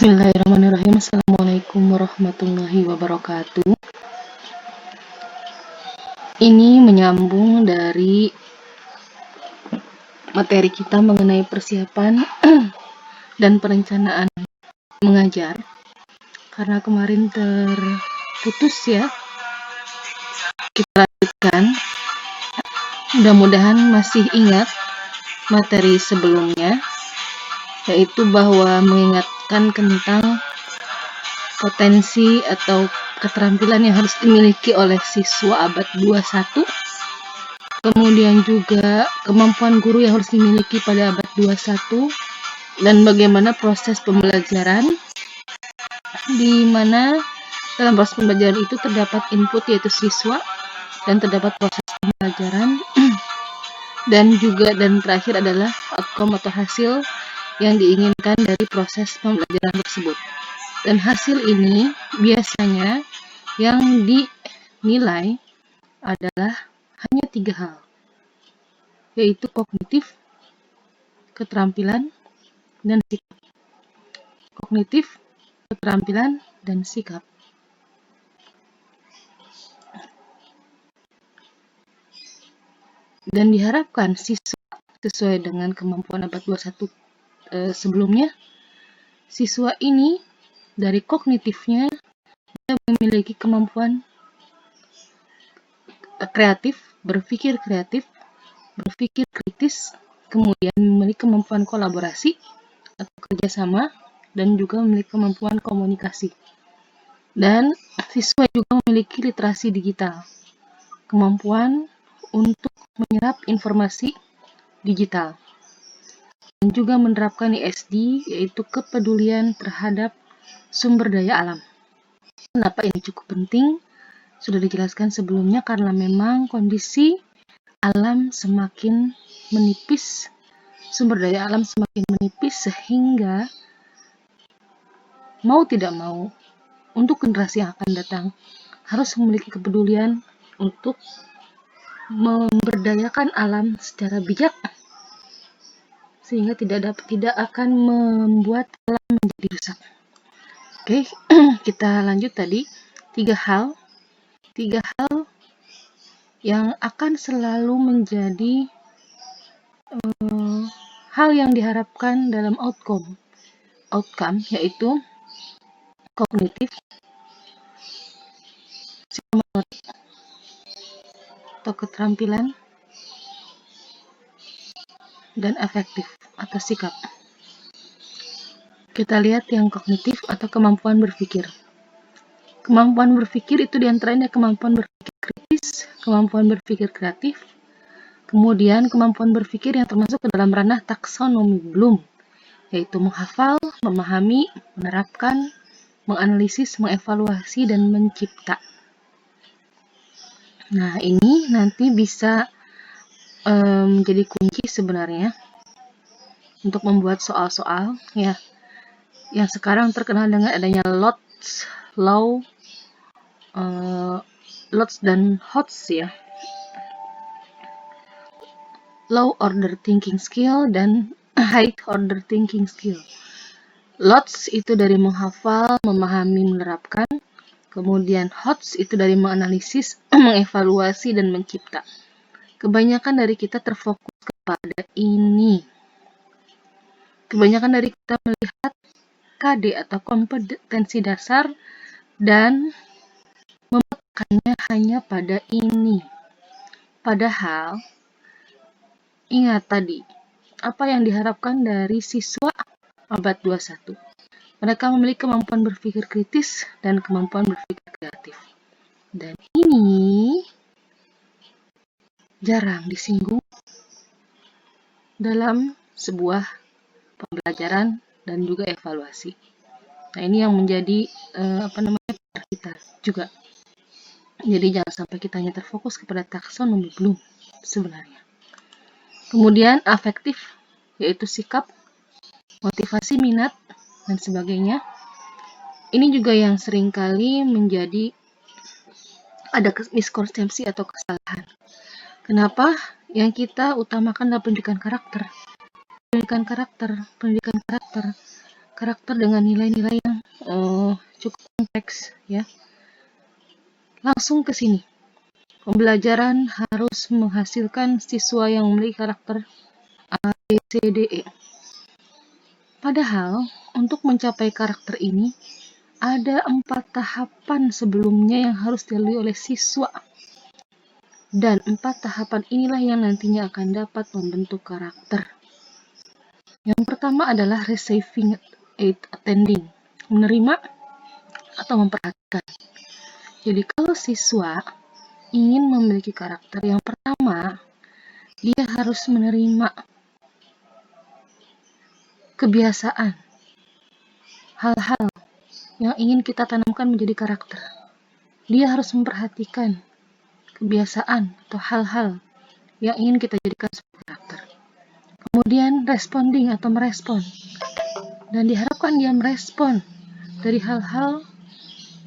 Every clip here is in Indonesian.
Bismillahirrahmanirrahim. Assalamualaikum warahmatullahi wabarakatuh. Ini menyambung dari materi kita mengenai persiapan dan perencanaan mengajar. Karena kemarin terputus ya, kita lanjutkan. Mudah-mudahan masih ingat materi sebelumnya, yaitu bahwa mengingatkan tentang potensi atau keterampilan yang harus dimiliki oleh siswa abad 21, kemudian juga kemampuan guru yang harus dimiliki pada abad 21, dan bagaimana proses pembelajaran, di mana dalam proses pembelajaran itu terdapat input yaitu siswa, dan terdapat proses pembelajaran, dan terakhir adalah outcome atau hasil yang diinginkan dari proses pembelajaran tersebut. Dan hasil ini biasanya yang dinilai adalah hanya 3 hal, yaitu kognitif, keterampilan, dan sikap. Kognitif, keterampilan, dan sikap. Dan diharapkan siswa sesuai dengan kemampuan abad 21 sebelumnya, siswa ini dari kognitifnya dia memiliki kemampuan kreatif, berpikir kritis, kemudian memiliki kemampuan kolaborasi atau kerjasama, dan juga memiliki kemampuan komunikasi. Dan siswa juga memiliki literasi digital, kemampuan untuk menyerap informasi digital, dan juga menerapkan ESD, yaitu kepedulian terhadap sumber daya alam. Kenapa ini cukup penting? Sudah dijelaskan sebelumnya, karena memang kondisi alam semakin menipis, sumber daya alam semakin menipis, sehingga mau tidak mau untuk generasi yang akan datang harus memiliki kepedulian untuk memberdayakan alam secara bijak, sehingga tidak akan membuat alam menjadi rusak. Oke, kita lanjut tadi. 3 hal yang akan selalu menjadi hal yang diharapkan dalam outcome, yaitu kognitif, psikomotorik, atau keterampilan, dan afektif atau sikap. Kita lihat yang kognitif atau kemampuan berpikir. Kemampuan berpikir itu diantaranya kemampuan berpikir kritis, kemampuan berpikir kreatif, kemudian kemampuan berpikir yang termasuk ke dalam ranah taksonomi Bloom, yaitu menghafal, memahami, menerapkan, menganalisis, mengevaluasi, dan mencipta. Nah, ini nanti bisa menjadi kunci sebenarnya untuk membuat soal-soal ya, yang sekarang terkenal dengan adanya Lotz Law, Lotz dan Hotz ya, low order thinking skill dan high order thinking skill. Lotz itu dari menghafal, memahami, menerapkan. Kemudian Hotz itu dari menganalisis, mengevaluasi, dan mencipta. Kebanyakan dari kita terfokus kepada ini. Kebanyakan dari kita melihat KD atau kompetensi dasar dan memekannya hanya pada ini. Padahal, ingat tadi, apa yang diharapkan dari siswa abad 21? Mereka memiliki kemampuan berpikir kritis dan kemampuan berpikir kreatif. Dan ini jarang disinggung dalam sebuah pembelajaran dan juga evaluasi. Nah, ini yang menjadi PR kita juga. Jadi jangan sampai kita hanya terfokus kepada taksonomi Bloom sebenarnya. Kemudian afektif, yaitu sikap, motivasi, minat, dan sebagainya. Ini juga yang seringkali menjadi ada miskonsepsi atau kesalahan. Kenapa yang kita utamakan adalah pendidikan karakter? karakter dengan nilai-nilai yang cukup kompleks ya. Langsung ke sini. Pembelajaran harus menghasilkan siswa yang memiliki karakter A, B, C, D, E. Padahal, untuk mencapai karakter ini, ada 4 tahapan sebelumnya yang harus dilalui oleh siswa. Dan 4 tahapan inilah yang nantinya akan dapat membentuk karakter. Yang pertama adalah receiving, attending, menerima atau memperhatikan. Jadi kalau siswa ingin memiliki karakter, yang pertama, dia harus menerima kebiasaan, hal-hal yang ingin kita tanamkan menjadi karakter. Dia harus memperhatikan kebiasaan atau hal-hal yang ingin kita jadikan sebagai karakter. Kemudian responding atau merespon. Dan diharapkan dia merespon dari hal-hal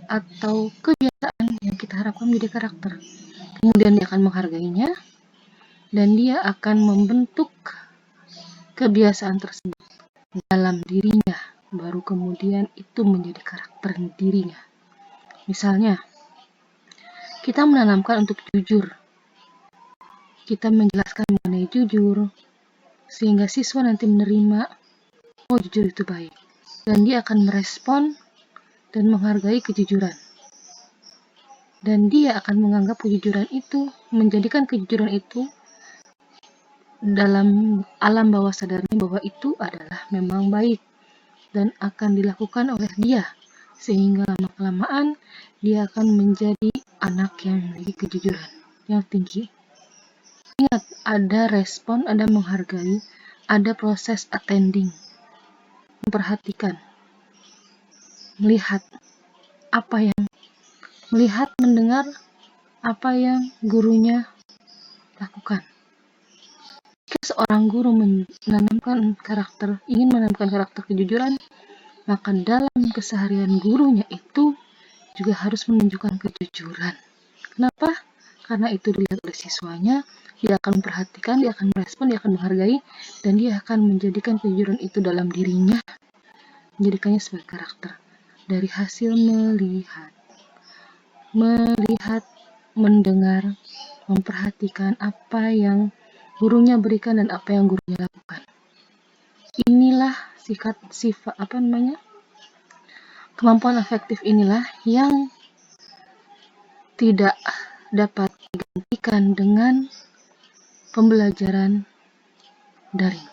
atau kebiasaan yang kita harapkan menjadi karakter. Kemudian dia akan menghargainya dan dia akan membentuk kebiasaan tersebut dalam dirinya, baru kemudian itu menjadi karakter dirinya. Misalnya, kita menanamkan untuk jujur. Kita menjelaskan mengenai jujur, sehingga siswa nanti menerima, oh jujur itu baik. Dan dia akan merespon dan menghargai kejujuran. Dan dia akan menganggap kejujuran itu, menjadikan kejujuran itu dalam alam bawah sadarnya bahwa itu adalah memang baik dan akan dilakukan oleh dia, sehingga lama-kelamaan dia akan menjadi anak yang memiliki kejujuran yang tinggi. Ingat, ada respon, ada menghargai, ada proses attending, memperhatikan, melihat mendengar apa yang gurunya lakukan. Jika seorang guru ingin menanamkan karakter kejujuran, maka dalam keseharian gurunya itu juga harus menunjukkan kejujuran. Kenapa? Karena itu dilihat oleh siswanya, dia akan memperhatikan, dia akan merespon, dia akan menghargai, dan dia akan menjadikan kejujuran itu dalam dirinya, menjadikannya sebagai karakter. Dari hasil melihat, mendengar, memperhatikan apa yang gurunya berikan dan apa yang gurunya lakukan. Inilah kemampuan afektif inilah yang tidak dapat digantikan dengan pembelajaran daring.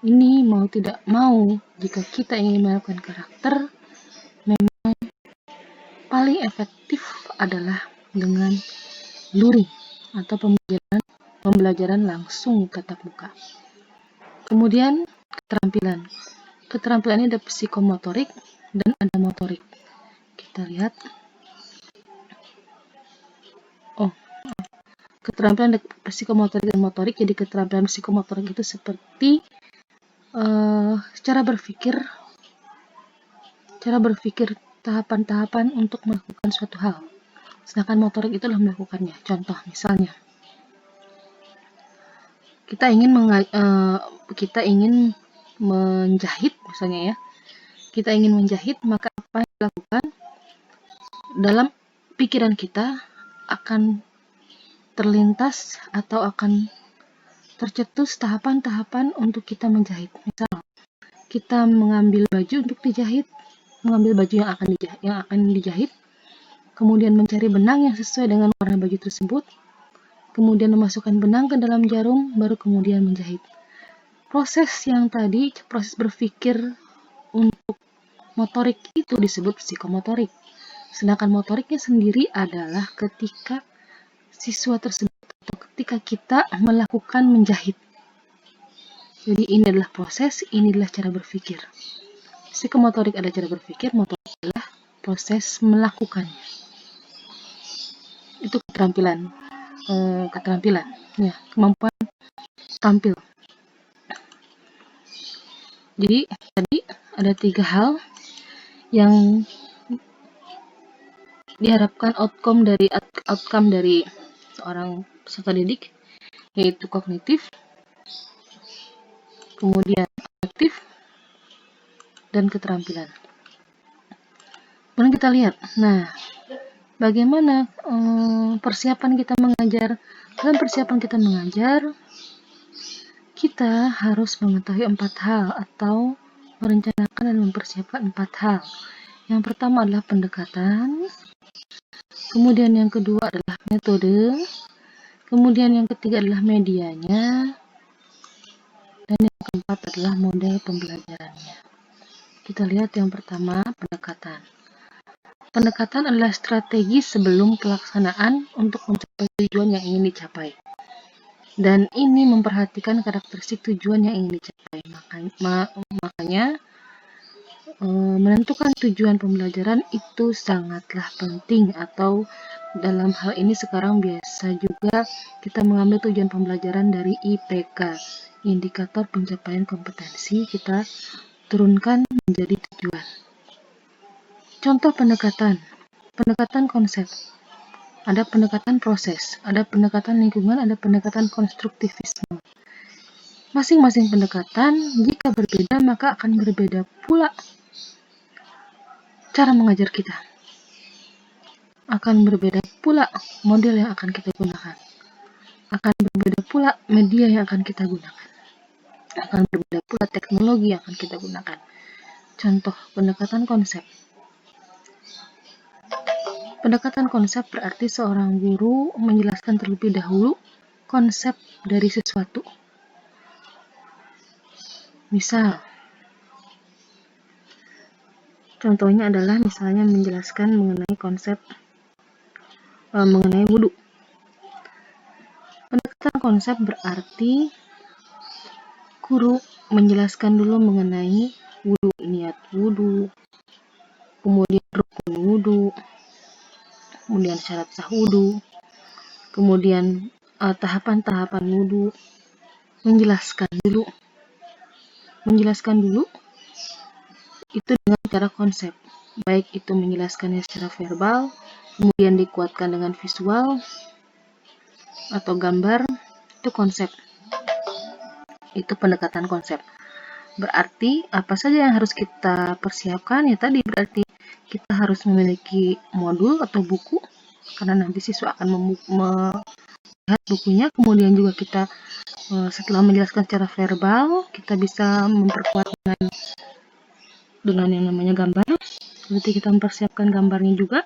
Ini mau tidak mau, jika kita ingin melakukan karakter, memang paling efektif adalah dengan luring atau pembelajaran langsung tatap muka. Kemudian keterampilan. Keterampilan ini ada psikomotorik dan ada motorik. Kita lihat. Keterampilan ada psikomotorik dan motorik. Jadi keterampilan psikomotorik itu seperti cara berpikir tahapan-tahapan untuk melakukan suatu hal. Sedangkan motorik itulah melakukannya. Contoh misalnya, kita ingin menjahit misalnya ya. Kita ingin menjahit, maka apa yang dilakukan dalam pikiran kita akan terlintas atau akan tercetus tahapan-tahapan untuk kita menjahit. Misal, kita mengambil baju untuk dijahit, mengambil baju yang akan dijahit, kemudian mencari benang yang sesuai dengan warna baju tersebut, kemudian memasukkan benang ke dalam jarum, baru kemudian menjahit. Proses yang tadi, proses berpikir untuk motorik itu disebut psikomotorik. Sedangkan motoriknya sendiri adalah ketika siswa tersebut atau ketika kita melakukan menjahit. Jadi ini adalah proses, ini adalah cara berpikir. Psikomotorik adalah cara berpikir, motorik adalah proses melakukannya. Itu keterampilan ya, kemampuan tampil. Jadi tadi ada 3 hal yang diharapkan outcome dari seorang peserta didik, yaitu kognitif, kemudian afektif, dan keterampilan. Kemudian kita lihat, nah bagaimana persiapan kita mengajar. Dalam persiapan kita mengajar, kita harus mengetahui 4 hal atau merencanakan dan mempersiapkan 4 hal. Yang pertama adalah pendekatan, kemudian yang kedua adalah metode, kemudian yang ketiga adalah medianya, dan yang keempat adalah model pembelajarannya. Kita lihat yang pertama, pendekatan. Pendekatan adalah strategi sebelum pelaksanaan untuk mencapai tujuan yang ingin dicapai. Dan ini memperhatikan karakteristik tujuan yang ingin dicapai. Makanya menentukan tujuan pembelajaran itu sangatlah penting, atau dalam hal ini sekarang biasa juga kita mengambil tujuan pembelajaran dari IPK, indikator pencapaian kompetensi, kita turunkan menjadi tujuan. Contoh pendekatan konsep, ada pendekatan proses, ada pendekatan lingkungan, ada pendekatan konstruktivisme. Masing-masing pendekatan jika berbeda maka akan berbeda pula cara mengajar kita. Akan berbeda pula model yang akan kita gunakan. Akan berbeda pula media yang akan kita gunakan. Akan berbeda pula teknologi yang akan kita gunakan. Contoh pendekatan konsep. Pendekatan konsep berarti seorang guru menjelaskan terlebih dahulu konsep dari sesuatu. Misal, contohnya adalah misalnya menjelaskan mengenai konsep mengenai wudhu. Pendekatan konsep berarti guru menjelaskan dulu mengenai wudhu, niat wudhu, kemudian rukun wudhu, kemudian syarat sah wudhu, kemudian tahapan-tahapan wudhu, menjelaskan dulu itu dengan cara konsep, baik itu menjelaskannya secara verbal, kemudian dikuatkan dengan visual atau gambar, itu konsep. Itu pendekatan konsep. Berarti apa saja yang harus kita persiapkan? Ya tadi berarti kita harus memiliki modul atau buku, karena nanti siswa akan melihat bukunya. Kemudian juga kita setelah menjelaskan secara verbal, kita bisa memperkuat dengan yang namanya gambar. Berarti kita mempersiapkan gambarnya juga.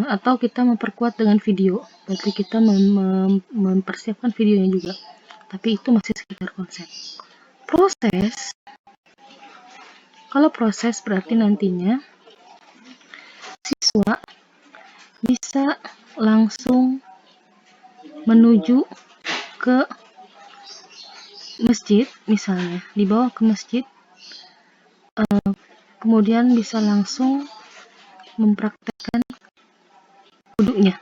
Atau kita memperkuat dengan video. Berarti kita mempersiapkan videonya juga. Tapi itu masih sekitar konsep. Proses, kalau proses berarti nantinya siswa bisa langsung menuju ke masjid, misalnya dibawa ke masjid, kemudian bisa langsung mempraktekkan wudhunya.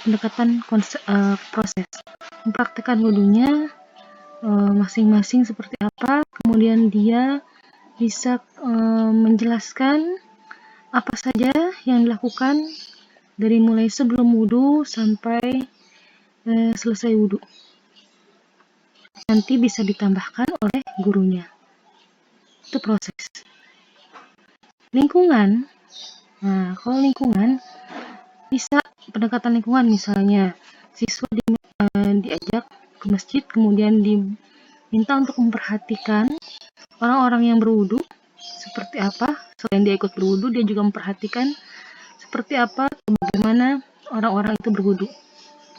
Pendekatan proses, mempraktekkan wudhunya masing-masing seperti apa, kemudian dia bisa menjelaskan apa saja yang dilakukan dari mulai sebelum wudhu sampai selesai wudhu. Nanti bisa ditambahkan oleh gurunya. Itu proses. Lingkungan. Nah, kalau lingkungan bisa pendekatan lingkungan, misalnya siswa diajak ke masjid, kemudian diminta untuk memperhatikan orang-orang yang berwudu seperti apa. Selain dia ikut berwudu, dia juga memperhatikan seperti apa, bagaimana orang-orang itu berwudu.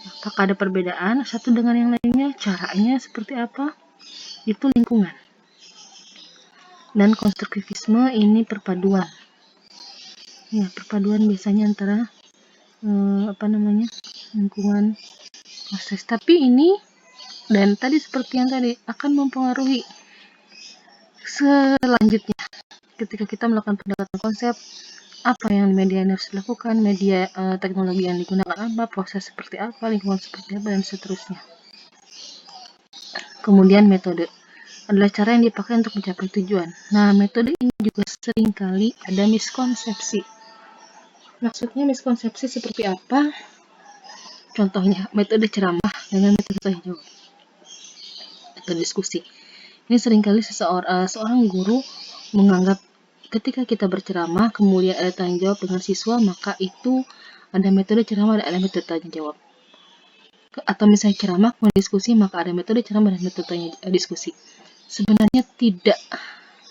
Apakah ada perbedaan satu dengan yang lainnya, caranya seperti apa, itu lingkungan. Dan konstruktivisme ini perpaduan. Ya, perpaduan biasanya antara lingkungan, proses. Tapi ini dan tadi seperti yang tadi akan mempengaruhi selanjutnya ketika kita melakukan pendekatan konsep, apa yang media yang harus dilakukan, media teknologi yang digunakan apa, proses seperti apa, lingkungan seperti apa, dan seterusnya. Kemudian metode adalah cara yang dipakai untuk mencapai tujuan. Nah, metode ini juga seringkali ada miskonsepsi. Maksudnya miskonsepsi seperti apa? Contohnya metode ceramah dengan metode tanya jawab, metode diskusi. Ini seringkali seorang guru menganggap ketika kita berceramah kemudian ada tanya jawab dengan siswa, maka itu ada metode ceramah dan ada metode tanya jawab. Atau misalnya ceramah kemudian diskusi, maka ada metode ceramah dan metode diskusi. Sebenarnya tidak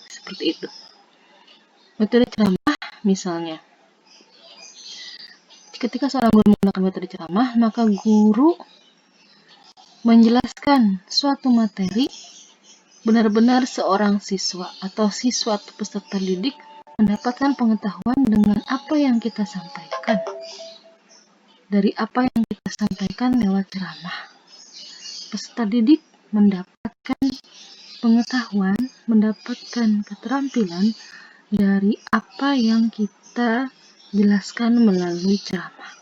seperti itu. Metode ceramah misalnya, ketika seorang guru menggunakan metode ceramah, maka guru menjelaskan suatu materi benar-benar seorang siswa atau siswa atau peserta didik mendapatkan pengetahuan dengan apa yang kita sampaikan. Dari apa yang kita sampaikan lewat ceramah, peserta didik mendapatkan pengetahuan, mendapatkan keterampilan dari apa yang kita jelaskan melalui ceramah.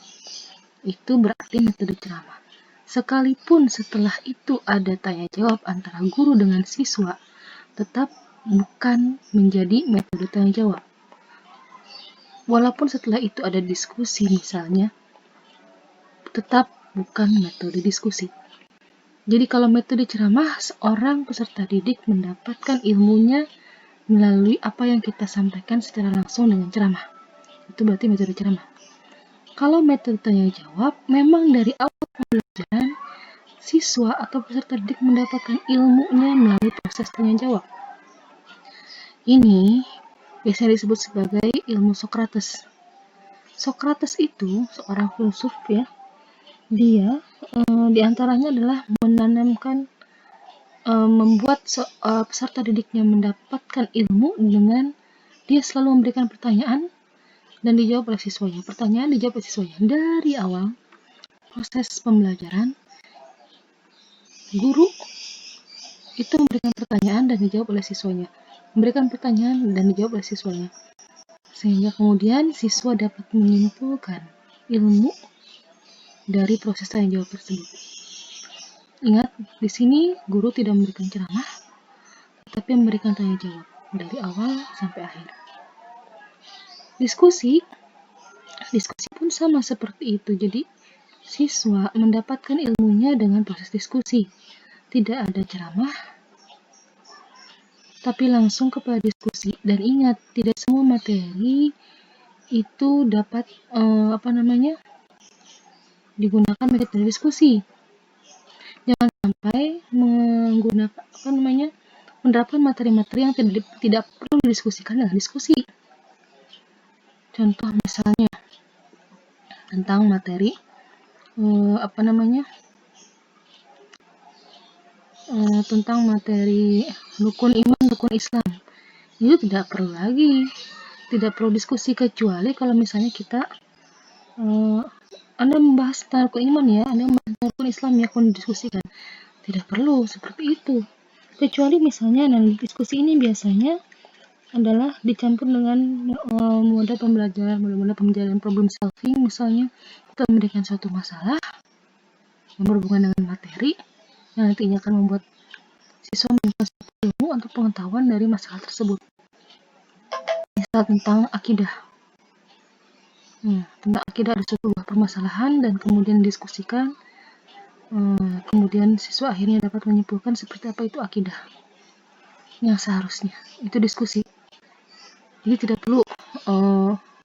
Itu berarti metode ceramah. Sekalipun setelah itu ada tanya jawab antara guru dengan siswa, tetap bukan menjadi metode tanya jawab. Walaupun setelah itu ada diskusi misalnya, tetap bukan metode diskusi. Jadi kalau metode ceramah, seorang peserta didik mendapatkan ilmunya melalui apa yang kita sampaikan secara langsung dengan ceramah. Itu berarti metode ceramah. Kalau metode tanya jawab, memang dari awal pembelajaran, siswa atau peserta didik mendapatkan ilmunya melalui proses tanya jawab. Ini biasanya disebut sebagai ilmu Socrates. Socrates itu seorang filsuf ya. Dia diantaranya adalah menanamkan, membuat peserta didiknya mendapatkan ilmu dengan dia selalu memberikan pertanyaan dan dijawab oleh siswanya. Pertanyaan dijawab oleh siswanya. Dari awal proses pembelajaran, guru itu memberikan pertanyaan dan dijawab oleh siswanya. Memberikan pertanyaan dan dijawab oleh siswanya. Sehingga kemudian siswa dapat menyimpulkan ilmu dari proses tanya jawab tersebut. Ingat, di sini guru tidak memberikan ceramah, tetapi memberikan tanya jawab dari awal sampai akhir. Diskusi pun sama seperti itu. Jadi, siswa mendapatkan ilmunya dengan proses diskusi. Tidak ada ceramah, tapi langsung kepada diskusi. Dan ingat, tidak semua materi itu dapat digunakan metode diskusi. Jangan sampai menerapkan materi-materi yang tidak perlu didiskusikan dengan diskusi. Contoh misalnya tentang materi tentang materi rukun iman, rukun Islam. Itu tidak perlu diskusi, kecuali kalau misalnya kita Anda membahas tentang rukun iman ya, Anda membahas tentang rukun Islam ya, kemudian didiskusikan. Tidak perlu seperti itu. Kecuali misalnya diskusi ini biasanya adalah dicampur dengan mode pembelajaran problem solving. Misalnya kita memberikan suatu masalah yang berhubungan dengan materi yang nantinya akan membuat siswa menemukan suatu ilmu atau pengetahuan dari masalah tersebut. Misal tentang akidah. Tentang akidah ada suatu permasalahan dan kemudian didiskusikan. Kemudian siswa akhirnya dapat menyimpulkan seperti apa itu akidah yang seharusnya. Itu diskusi. Jadi tidak perlu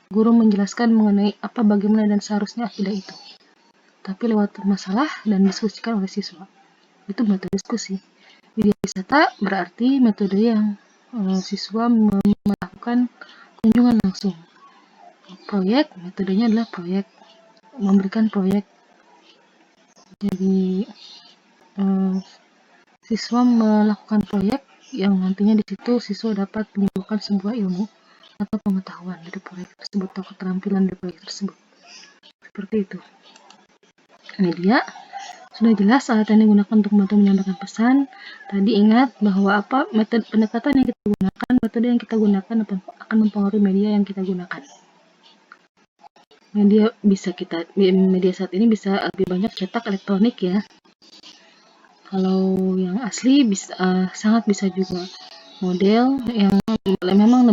guru menjelaskan mengenai bagaimana dan seharusnya akidah itu, tapi lewat masalah dan diskusikan oleh siswa. Itu metode diskusi. Widya wisata berarti metode yang siswa melakukan kunjungan langsung. Proyek, metodenya adalah proyek, memberikan proyek. Jadi siswa melakukan proyek yang nantinya di situ siswa dapat menyimpulkan sebuah ilmu atau pengetahuan dari proyek tersebut atau keterampilan dari proyek tersebut. Seperti itu. Media sudah jelas alat yang digunakan untuk membantu menyampaikan pesan. Tadi ingat bahwa metode pendekatan yang kita gunakan, metode yang kita gunakan akan mempengaruhi media yang kita gunakan. Media saat ini bisa lebih banyak cetak elektronik ya. Kalau yang asli sangat bisa juga model yang memang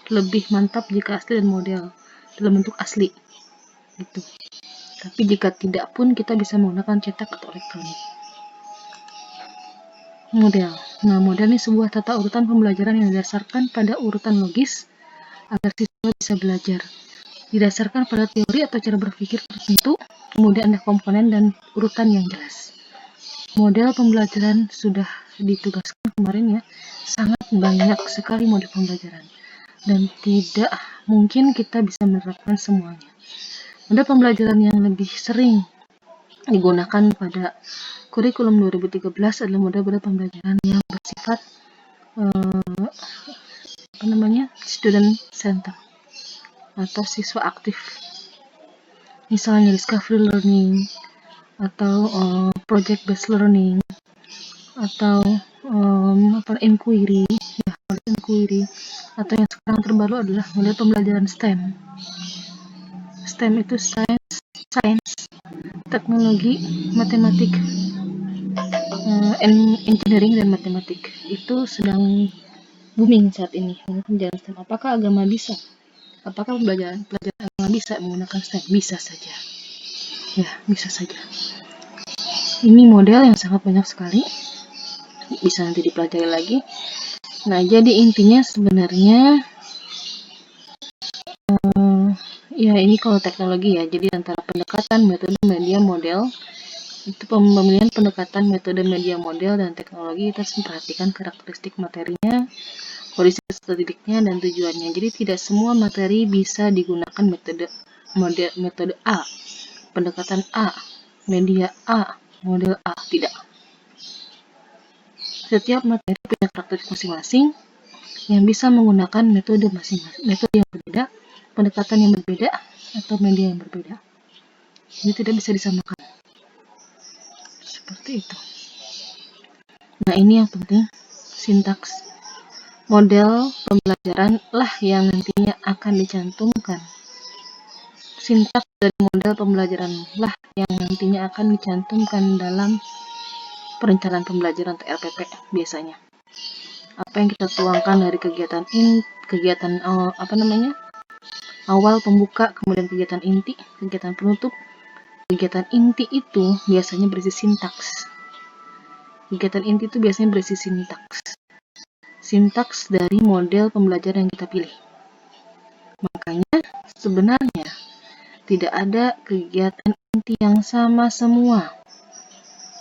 lebih mantap jika asli dan model dalam bentuk asli gitu. Tapi jika tidak pun kita bisa menggunakan cetak atau elektronik. Model. Nah, model ini sebuah tata urutan pembelajaran yang didasarkan pada urutan logis agar siswa bisa belajar. Didasarkan pada teori atau cara berpikir tertentu, kemudian ada komponen dan urutan yang jelas. Model pembelajaran sudah ditugaskan kemarin ya, sangat banyak sekali model pembelajaran. Dan tidak mungkin kita bisa menerapkan semuanya. Model pembelajaran yang lebih sering digunakan pada kurikulum 2013 adalah model-model pembelajaran yang bersifat student center atau siswa aktif. Misalnya discovery learning atau project based learning atau inquiry, ya, inquiry, atau yang sekarang terbaru adalah model pembelajaran STEM. STEM itu science, teknologi, matematik, engineering dan matematik. Itu sedang booming saat ini. Pembelajaran STEM. Apakah agama bisa? Apakah pelajaran agama bisa menggunakan STEM? Bisa saja. Ya, bisa saja. Ini model yang sangat banyak sekali. Bisa nanti dipelajari lagi. Nah, jadi intinya sebenarnya ya ini kalau teknologi ya. Jadi antara pendekatan metode media model itu pemilihan pendekatan metode media model dan teknologi kita harus memperhatikan karakteristik materinya, kondisi statistiknya dan tujuannya. Jadi tidak semua materi bisa digunakan metode A, pendekatan A, media A, model A, tidak. Setiap materi punya karakteristik masing-masing yang bisa menggunakan metode masing-masing, metode yang berbeda, pendekatan yang berbeda, atau media yang berbeda. Ini tidak bisa disamakan. Seperti itu. Nah, ini yang penting, sintaks. Model pembelajaran lah yang nantinya akan dicantumkan. Sintaks dari model pembelajaran lah yang nantinya akan dicantumkan dalam perencanaan pembelajaran atau RPP biasanya. Apa yang kita tuangkan dari kegiatan awal pembuka, kemudian kegiatan inti, kegiatan penutup. Kegiatan inti itu biasanya berisi sintaks. Kegiatan inti itu biasanya berisi sintaks. Sintaks dari model pembelajaran yang kita pilih. Makanya sebenarnya tidak ada kegiatan inti yang sama semua.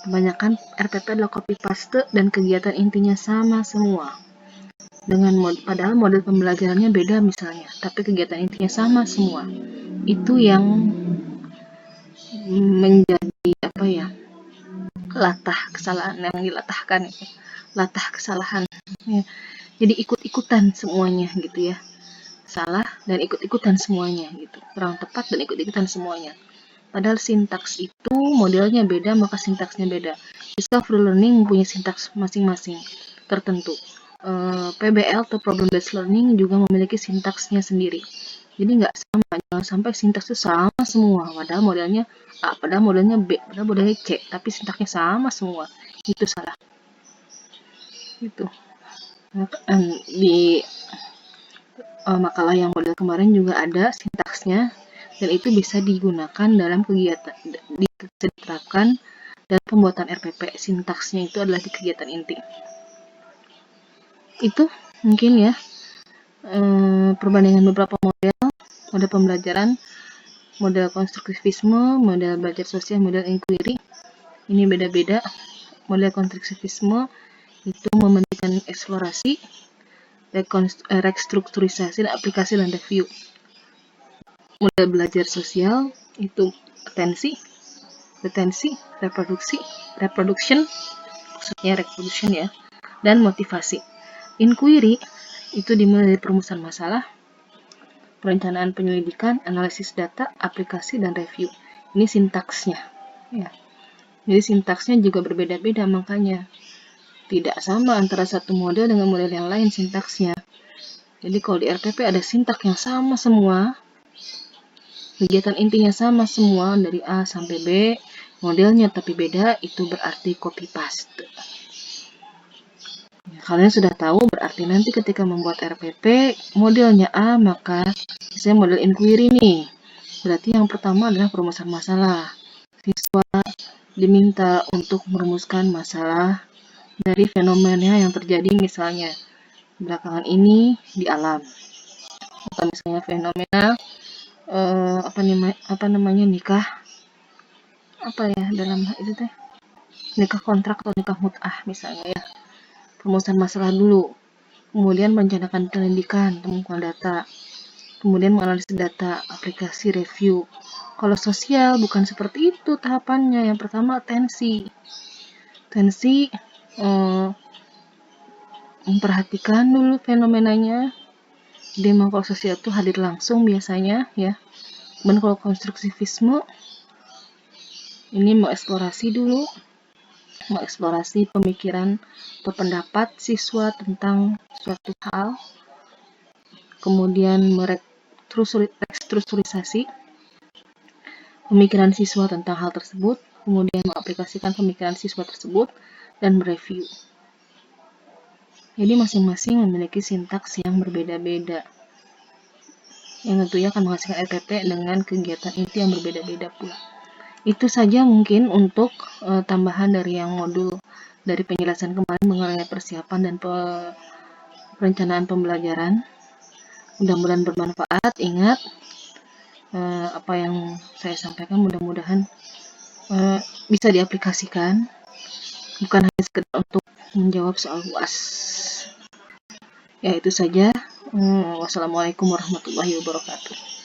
Kebanyakan RPP adalah copy paste dan kegiatan intinya sama semua. Padahal model pembelajarannya beda misalnya, tapi kegiatan intinya sama semua. Itu yang menjadi latah kesalahan yang dilatahkan itu. Latah kesalahan. Ya. Jadi ikut-ikutan semuanya gitu ya. Salah dan ikut-ikutan semuanya gitu. Kurang tepat dan ikut-ikutan semuanya. Padahal sintaks itu modelnya beda, maka sintaksnya beda. Discovery learning mempunyai sintaks masing-masing tertentu. PBL atau problem based learning juga memiliki sintaksnya sendiri. Jadi nggak sama, jangan sampai sintaks itu sama semua. Padahal modelnya A, padahal modelnya B, padahal modelnya C, tapi sintaksnya sama semua. Itu salah. Itu. Di makalah yang model kemarin juga ada sintaksnya. Dan itu bisa digunakan dalam kegiatan, diterapkan dalam pembuatan RPP. Sintaksnya itu adalah di kegiatan inti. Itu mungkin ya perbandingan beberapa model pembelajaran, model konstruktivisme, model belajar sosial, model inquiry. Ini beda-beda. Model konstruktivisme itu memberikan eksplorasi, restrukturisasi, aplikasi, dan review. Model belajar sosial itu retensi, reproduction, maksudnya reproduction ya, dan motivasi. Inquiry itu dimulai dari perumusan masalah, perencanaan penyelidikan, analisis data, aplikasi, dan review. Ini sintaksnya. Ya. Jadi sintaksnya juga berbeda-beda, makanya tidak sama antara satu model dengan model yang lain sintaksnya. Jadi kalau di RPP ada sintaks yang sama semua, kegiatan intinya sama semua dari A sampai B, modelnya tapi beda, itu berarti copy paste. Kalian sudah tahu, berarti nanti ketika membuat RPP modelnya A, maka saya model inquiry nih. Berarti yang pertama adalah perumusan masalah. Siswa diminta untuk merumuskan masalah dari fenomena yang terjadi misalnya belakangan ini di alam, atau misalnya fenomena nikah dalam itu teh nikah kontrak atau nikah mut'ah misalnya ya, perumusan masalah dulu, kemudian merencanakan penyelidikan, temukan data, kemudian menganalisis data, aplikasi review. Kalau sosial bukan seperti itu tahapannya. Yang pertama tensi memperhatikan dulu fenomenanya. Memang kalau sosial itu hadir langsung biasanya ya. Dan kalau konstruktivisme ini mengeksplorasi dulu, mengeksplorasi pemikiran atau pendapat siswa tentang suatu hal, kemudian merestrukturisasi pemikiran siswa tentang hal tersebut, kemudian mengaplikasikan pemikiran siswa tersebut dan mereview. Jadi masing-masing memiliki sintaks yang berbeda-beda, yang tentunya akan menghasilkan RPP dengan kegiatan inti yang berbeda-beda pula. Itu saja mungkin untuk tambahan dari yang modul dari penjelasan kemarin mengenai persiapan dan perencanaan pembelajaran. Mudah-mudahan bermanfaat. Ingat apa yang saya sampaikan mudah-mudahan bisa diaplikasikan, bukan hanya sekedar untuk menjawab soal UAS. Ya itu saja. Wassalamualaikum warahmatullahi wabarakatuh.